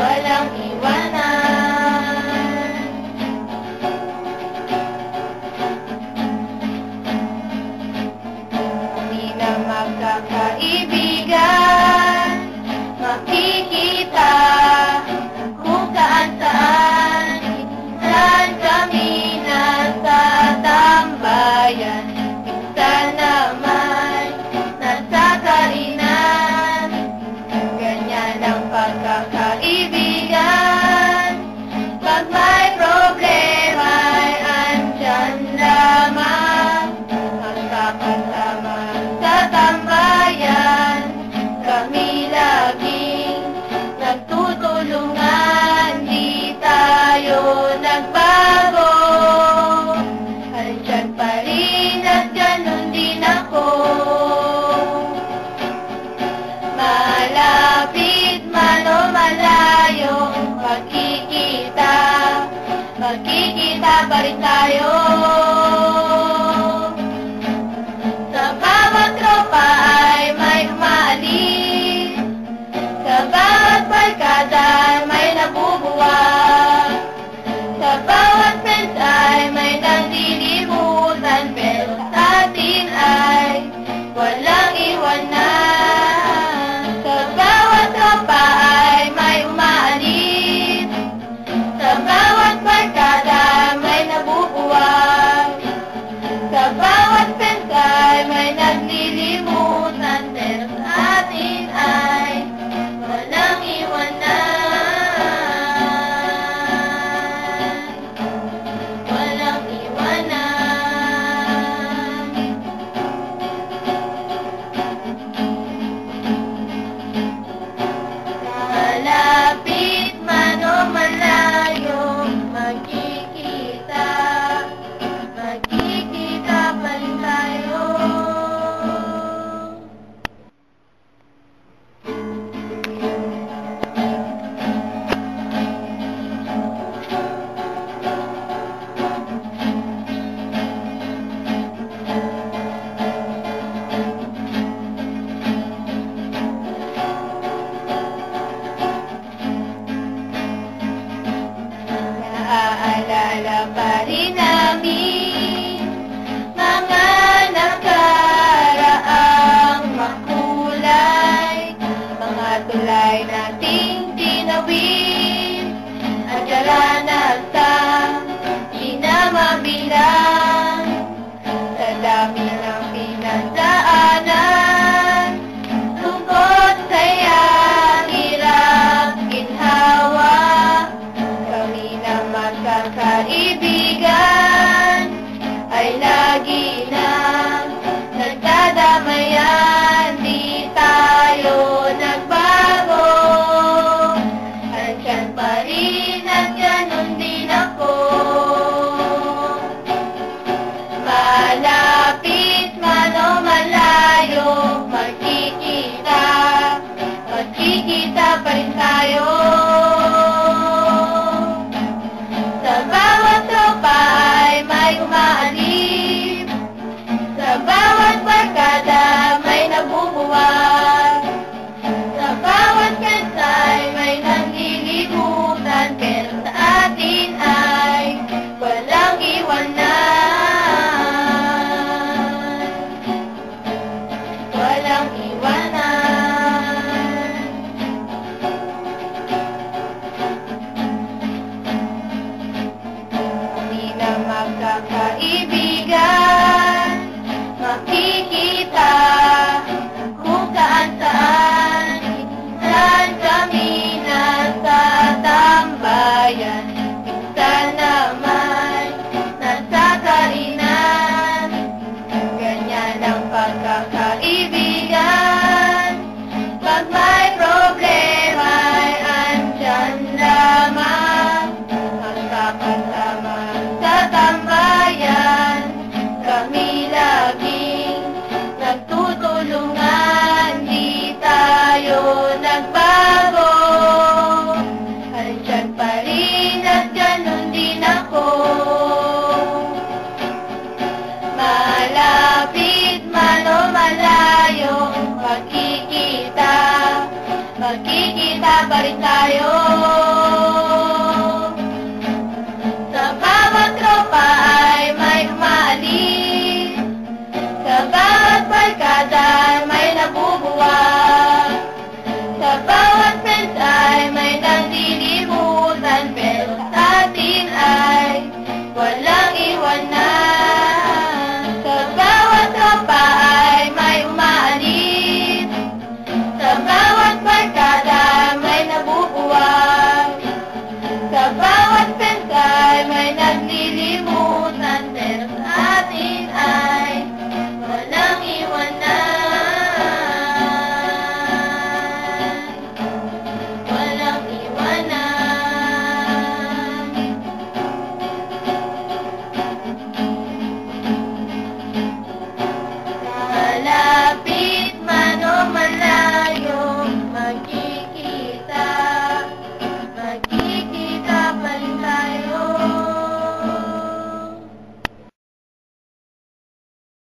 walang iwanan. Kami na magkakaibigan, makikita kung saan-saan. Minsan kami nasa tambayan, minsan naman nasa kainan. Ganyan ang pagkakaibigan. Pag may problema ay andyan lamang, magkakasama sa tambayan. Kami laging nagtutulungan, di tayo nagbago. Andyan pa rin at ganun din ako. Malapit man o malayo, magkikita pa rin tayo. Sa bawat tropa ay may umaalis, sa bawat barkada may nabubuwag, sa bawat friends ay may nandilimutan, pero sa atin ay walang iwanan. Sa bawat tropa ay may umaalis, sa bawat barkada may nabubuwag, sa bawat friends ay may naglilimutan, pero sa atin ay walang iwanan. Walang iwanan. Malapit man o malayo, magkikita pa rin tayo. Naaalala pa rin namin mga nakaraang makulay, mga tulay nating tinawid, at karanasang di na mabilang. Sa dami ng pinagdaanan, lungkot, saya, hirap, ginhawa, kami na magkakaibigan ay lagi nang nagdadamayan, di tayo nagbago. Andyan pa rin at ganun din ako. Malapit man o malayo, magkikita pa rin tayo. Sa bawat tropa ay may umaalis, sa bawat barkada may nabubuwag, sa bawat friends ay may naglilimutan, pero sa atin ay walang iwanan. Walang iwanan. Kami na magkakaibigan, makikita kung saan-saan. Minsan kami nasa tambayan, minsan naman nasa kainan. Ganyan ang pagkakaibigan. Pag may problema ay andyan lamang, magkakasama sa tambayan. Kami laging nagtutulungan, di tayo nagbago. Andyan pa rin at ganun din ako. Malapit man o malayo, magkikita pa rin tayo.